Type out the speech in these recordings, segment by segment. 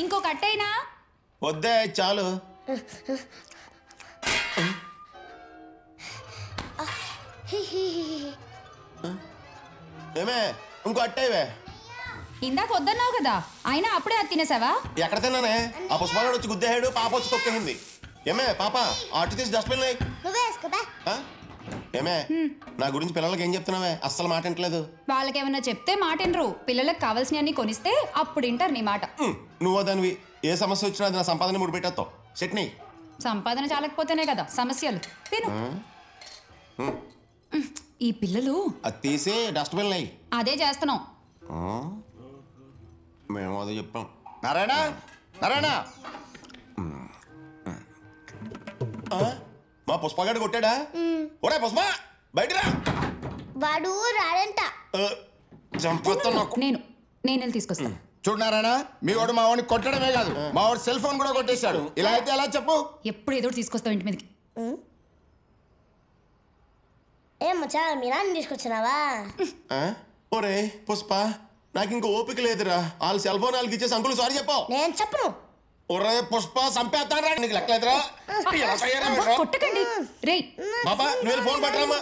ఇంకో కట్టైనా వద్దే చాలు. ఏమే ఇంకో అట్టేవే. ఇందాక వద్దన్నావు కదా, అయినా అప్పుడే అది తినేసావా? ఎక్కడ తిన్నానే? ఆ పుష్పాడు వచ్చి గుద్దేహాడు, పాప వచ్చి తొక్కేసింది. ఏమే పాప అటు తీసి డస్ట్బిన్ ఏమే నా గురించి పిల్లలకి ఏం చెప్తున్నావే? అస్సలు మాట వింటలేదు. వాళ్ళకేమన్నా చెప్తే మాట వినరు. పిల్లలకు కావాల్సినవన్నీ కొనిస్తే అప్పుడు వింటారు నీ మాట. నువ్వు దానివి. ఏ సమస్య వచ్చినా అది నా సంపాదన ముడి పెట్టేస్తావు. చట్నీ సంపాదన చాలకపోతేనే కదా సమస్యలు. తిను. ఈ పిల్లలు అది తీసి డస్ట్బిన్ అయ్యి అదే చేస్తున్నాం. మేము అదే చెప్పాం. నారాయణ నారాయణ, మా పుష్పగాడు కొట్టాడా? ఒరే పుష్ప బయటరా. వాడు రాడంట. చంపొస్తాను నాకు. నేను వెళ్ళి తీసుకొస్తాను. చూడు నారాయణ, మీ వాడు మా వాడిని కొట్టడమే కాదు, మా వాడు సెల్ ఫోన్ కూడా కొట్టేశాడు. ఇలా అయితే ఎలా చెప్పు? ఎప్పుడు ఏదో తీసుకొస్తావు ఇంటి మీదకి. ఏమచ్చా మీ నాన్న తీసుకొచ్చినావా? ఒరే పుష్ప, నాకు ఇంకో ఓపిక లేదురా. వాళ్ళ సెల్ ఫోన్ వాళ్ళకి ఇచ్చేసి అంకుల్ సారీ చెప్పావు. నేను చెప్పను. ఒరే పుష్ప చంపేస్తాను రా. నీకు లెక్కలేదురా. కొట్టకండి రే. బాబా నువ్వు ఫోన్ పట్టరామా?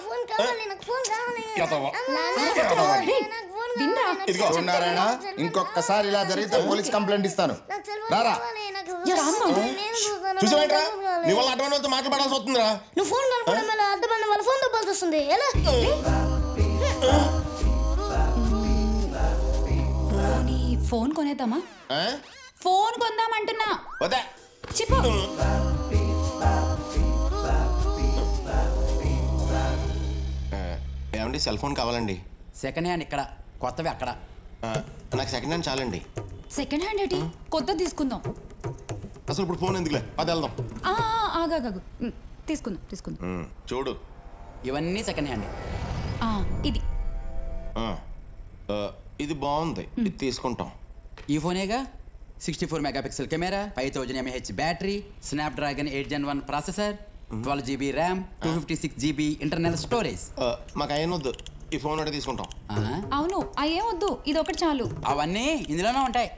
ఇదిగో నారాయణ, ఇంకొకసారి ఇలా జరిగితే పోలీస్ కంప్లైంట్ ఇస్తాను. రారా. చూసావేంట్రా, నీ వల్ల అడ్వాన్స్ వాళ్ళతో మాట్లాడాల్సి వస్తుందిరా. నువ్వు ఫోన్ కనుక్కోవడం వల్ల అర్థమైన వాళ్ళ ఫోన్ తప్పాల్సి వస్తుంది. ఎలా ఫోన్ కొనేద్దామా? ఫోన్ కొందామంటున్నా. చెప్పు. ఏమండి సెల్ ఫోన్ కావాలండి. సెకండ్ హ్యాండ్ ఇక్కడ, కొత్తవి అక్కడ. నాకు సెకండ్ హ్యాండ్ చాలండి. సెకండ్ హ్యాండ్ ఏంటి? కొత్తది తీసుకుందాం. అసలు ఇప్పుడు ఫోన్ ఎందుకులే, అది వెళ్దాం. ఆగాగు, తీసుకుందాం. చూడు ఇవన్నీ సెకండ్ హ్యాండ్. ఇది ఇది బాగుంది, ఇది తీసుకుంటాం. ఈ ఫోనేగా. 64 megapixel camera, 5000 mAh battery, Snapdragon 8 Gen 1 processor, 12 GB RAM, 256 GB internal storage. మాకు అయిన వద్దు, ఈ ఫోన్ ఒకటి తీసుకుంటాం. అవును, అయ్యేం వద్దు, ఇది ఒకటి చాలు. అవన్నీ ఇందులోనే ఉంటాయి.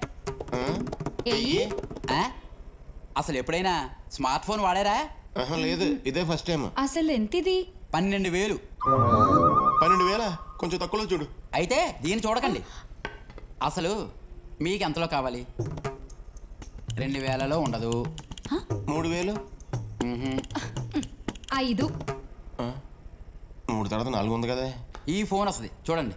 అసలు ఎప్పుడైనా స్మార్ట్ ఫోన్ వాడారా? లేదు, ఇదే ఫస్ట్ టైం. అసలు ఎంత ఇది? 12,000. 12,000? కొంచెం తక్కువలో చూడు. అయితే దీన్ని చూడకండి. అసలు మీకు ఎంతలో కావాలి? 2,000లో ఉండదు. 3,000? 5. 3 తర్వాత 4 ఉంది కదా. ఈ ఫోన్ వస్తుంది చూడండి.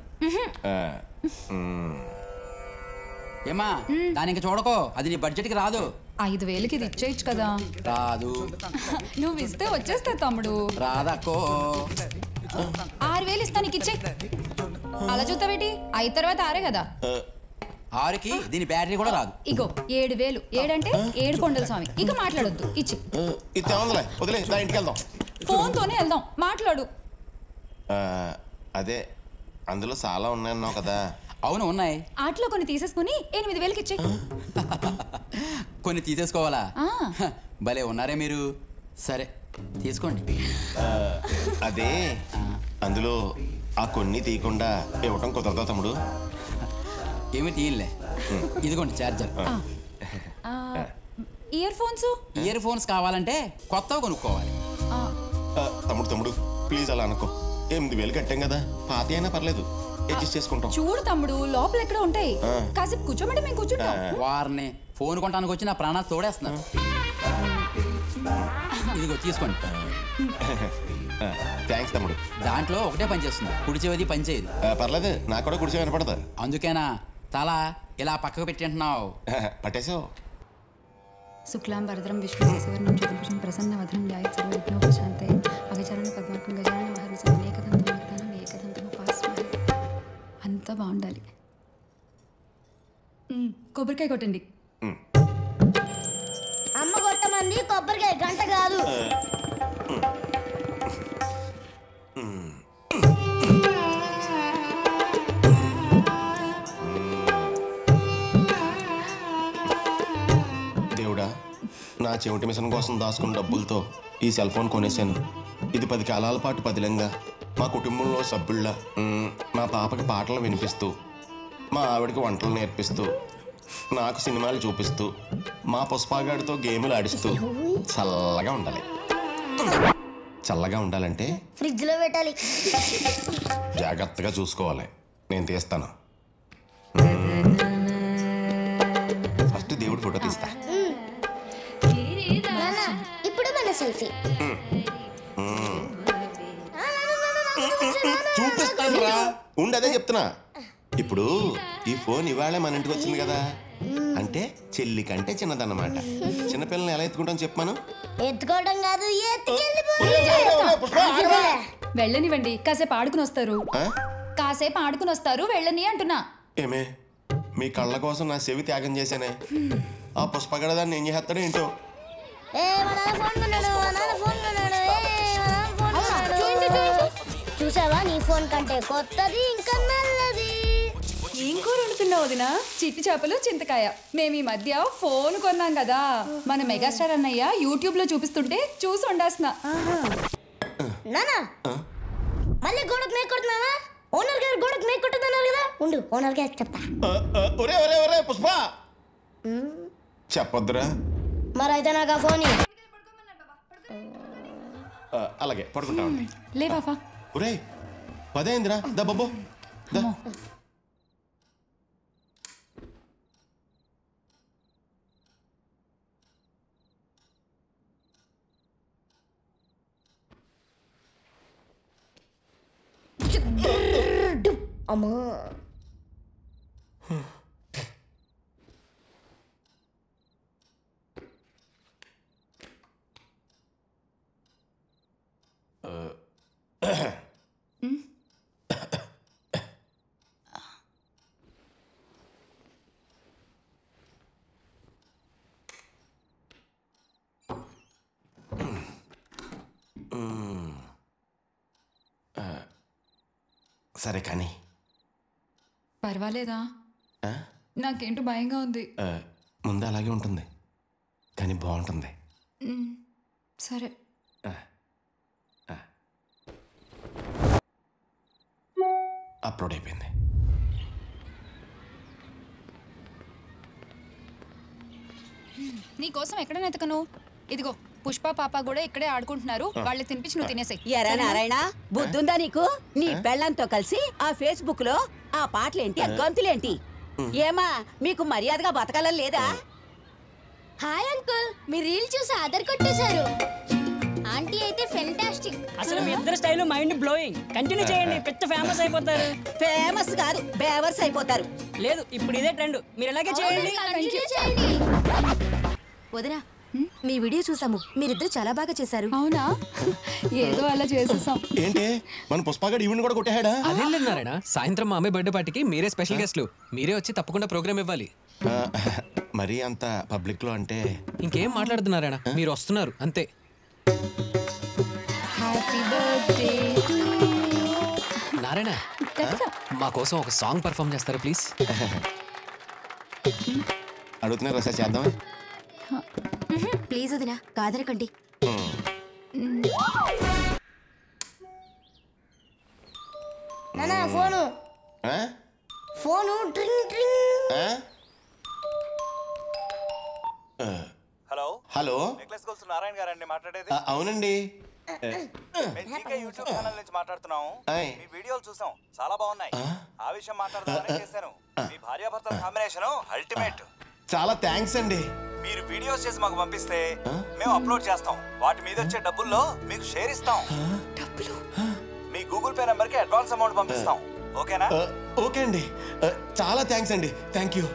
ఏమా దాని ఇంకా చూడకో, అది నీ బడ్జెట్కి రాదు. 5,000కి ఇది ఇచ్చేయచ్చు కదా. రాదు. నువ్వు ఇస్తే వచ్చేస్తా తమ్ముడు. రాదక్కో. 6,000 ఇస్తా, నీకు ఇచ్చే. అలా చూస్తావేటి? 5 తర్వాత 6 కదా. 6కి దీని బ్యాటరీ కూడా రాదు. ఇగో 7,000. 7 అంటే 7 కొండల స్వామి. ఇక మాట్లాడొద్దు, ఇచ్చి. వదిలే, ఇంటికి వెళ్దాం. ఫోన్ తోనే వెళ్దాం, మాట్లాడు. అదే అందులో చాలా ఉన్నాయన్నావు కదా. అవును ఉన్నాయి. ఆటలో కొన్ని తీసేసుకుని 8,000కి ఇచ్చే. కొన్ని తీసేసుకోవాలా? భలే ఉన్నారే మీరు. సరే తీసుకోండి. అదే అందులో ఆ కొన్ని తీయకుండా ఇవ్వటం కుదరదా తమ్ముడు? ఏమి తీయలే. ఇదిగోండి ఛార్జర్. ఇయర్ ఫోన్స్ కావాలంటే కొత్తవి కొనుక్కోవాలి. తమ్ముడు ప్లీజ్ అలా అనుకో. 8,000 కట్టాం కదా, పాత అయినా పర్లేదు, అడ్జస్ట్ చేసుకుంటాం. చూడు తమ్ముడు, లోపల ఎక్కడ ఉంటాయి. కాసేపు కూర్చోమంటే మేము కూర్చుంటాం. వారిని ఫోన్ కొనడానికి వచ్చి నా ప్రాణాలు తోడేస్తున్నారు. ఇదిగో తీసుకోండి. థ్యాంక్స్ తమ్ముడు. దాంట్లో ఒకటే పని చేస్తుంది, కుడి చెవిది పని చేయదు. పర్లేదు, నాకు కూడా కుడిచే వినపడదు. అందుకేనా తల ఇలా పక్కకు పెట్టి అంటున్నావు? పట్టేసావు. శుక్లాం వరదరం విష్ణువర్ణం చతుర్భుజం ప్రసన్నవదనం ధ్యాయేత్ సర్వవిఘ్నోపశాంతయే అగజానన పద్మార్కం గజానన మహర్నిశం అనేకదంతం ఏకదంతముపాస్మహే. అంతా బాగుండాలి. కొబ్బరికాయ కొట్టండి. అమ్మ కొట్టమంది కొబ్బరికాయ, గంట కాదు. దేవుడా, నా చెవిటి మిషన్ కోసం దాచుకున్న డబ్బులతో ఈ సెల్ ఫోన్ కొనేసాను. ఇది 10 కాలాల పాటు పదిలంగా మా కుటుంబంలో సభ్యుళ్ళ మా పాపకి పాటలు వినిపిస్తూ, మా ఆవిడకి వంటలు నేర్పిస్తూ, నాకు సినిమాలు చూపిస్తూ మా పుష్పగాడితో గేములు ఆడిస్తూ చల్లగా ఉండాలి. చల్లగా ఉండాలంటే ఫ్రిడ్జ్ లో పెట్టాలి. జాగ్రత్తగా చూసుకోవాలి. నేను తీస్తాను. ఫస్ట్ దేవుడి ఫోటో తీస్తా. నాన్న ఇప్పుడు మన సెల్ఫీ. చూపిస్తాను రా. ఉండదే చెప్తున్నా. ఇప్పుడు ఈ ఫోన్ ఇవాళే మన ఇంటికి వచ్చింది కదా, అంటే చెల్లి కంటే చిన్నదన్నమాట. చిన్నపిల్లల్ని ఎలా ఎత్తుకుంటాం చెప్పాను. ఎత్తుకోవడం కాదు, వెళ్ళనివ్వండి, కాసేపు ఆడుకుని వస్తారు. కాసేపు ఆడుకుని వస్తారు, వెళ్ళని అంటున్నా. ఏమే, మీ కళ్ళ కోసం నా చెవి త్యాగం చేశానే. ఆ పుష్పగడ దాన్ని ఏం చేస్తాడో ఏంటో. చూసావా, నీ ఫోన్ కంటే కొత్తది ఇంకా నల్లది. ఏం కూర వండుతున్నావు వదిన? చిట్టి చేపలు చింతకాయ. మేము ఈ మధ్య ఫోన్ కొన్నాం కదా, మన మెగాస్టార్ అన్నయ్య యూట్యూబ్ లో చూపిస్తుంటే చూసి వండేస్తున్నా. నానా మళ్ళీ గోడకు మేక్ కొడుతున్నావా? ఓనర్ గారు గోడకు మేక్ కొట్టుతున్నారు కదా, ఉండు ఓనర్ గారికి చెప్తా. ఒరే ఒరే ఒరే పుష్ప, చెప్పొద్దురా. మరైతే నాకు ఆ ఫోన్ అలాగే పడుకుంటామండి. లేవా? ఒరే 10 అయిందిరా. దా బాబు దా. అమ్మా సరే కానీ పర్వాలేదా? నాకేంటో భయంగా ఉంది. ముందు అలాగే ఉంటుంది, కానీ బాగుంటుంది. సరే. అప్లోడ్ అయిపోయింది. నీకోసం ఎక్కడ నెతకను? ఇదిగో పుష్ప పాప కూడా ఇక్కడే ఆడుకుంటున్నారు. వాళ్ళకి తినిపించి నువ్వు తినేసాయి. ఎరా నారాయణ, బుద్ధుందా నీకు? నీ పెళ్ళంతో కలిసి ఆ ఫేస్బుక్ లో ఆ పాటలేంటి, ఆ గంతులేంటి? ఏమా మీకు మర్యాదగా బతకాలని లేదా? హాయ్ అంకుల్, మీ రీల్ చూసి ఆధార్ కొట్టేశారు. ఆంటీ అయితే ఫెంటాస్టిక్. అసలు మీ ఇద్దరు స్టైల్ మైండ్ బ్లోయింగ్. కంటిన్యూ చేయండి, పెద్ద ఫేమస్ అయిపోతారు. ఫేమస్ కాదు, బేవర్స్ అయిపోతారు. లేదు, ఇప్పుడు ఇదే ట్రెండ్. మీరు ఇలాగే చేయండి. వదినా, మీ వీడియో చూసాము. మీరిద్దరు చాలా బాగా చేశారు. అవునా? ఏదో అలా చేసేసాం. ఏంటి మన పుష్పగాడు ఈవెంట్ కూడా కొట్టేహాడా? అదేం లేదు నారాయణ, సాయంత్రం మా అమ్మాయి బర్త్డే పార్టీకి మీరే స్పెషల్ గెస్ట్లు. మీరే వచ్చి తప్పకుండా ప్రోగ్రామ్ ఇవ్వాలి. మరీ అంత పబ్లిక్ లో అంటే ఇంకేం మాట్లాడుతున్నారాయణ, మీరు వస్తున్నారు అంతే. నారాయణ, మా కోసం ఒక సాంగ్ పర్ఫామ్ చేస్తారా ప్లీజ్? అడుగుతున్నారు సార్, చేద్దామా? ప్లీజ్ వదినా, కాదనకండి. నానా ఫోను ఫోను ట్రింగ్ ట్రింగ్. హలో హలో, నెక్లెస్ గోల్స్ నారాయణ గారండి మాట్లాడేది? అవునండి. మేము జీకే యూట్యూబ్ ఛానల్ నుంచి మాట్లాడుతున్నాము. మీ వీడియోలు చూసాం, చాలా బాగున్నాయి. ఆ విషయం మాట్లాడదామని చేశాను. మీ భార్యాభర్తల కాంబినేషన్ అల్టిమేట్. చాలా థ్యాంక్స్ అండి. మీరు వీడియోస్ చేసి మాకు పంపిస్తే మేము అప్లోడ్ చేస్తాం. వాటి మీద వచ్చే డబ్బుల్లో మీకు షేర్ ఇస్తాం. మీ గూగుల్ పే నంబర్ కి అడ్వాన్స్ అమౌంట్ పంపిస్తాం. ఓకేనా? ఓకే అండి, చాలా థ్యాంక్స్ అండి. Thank you.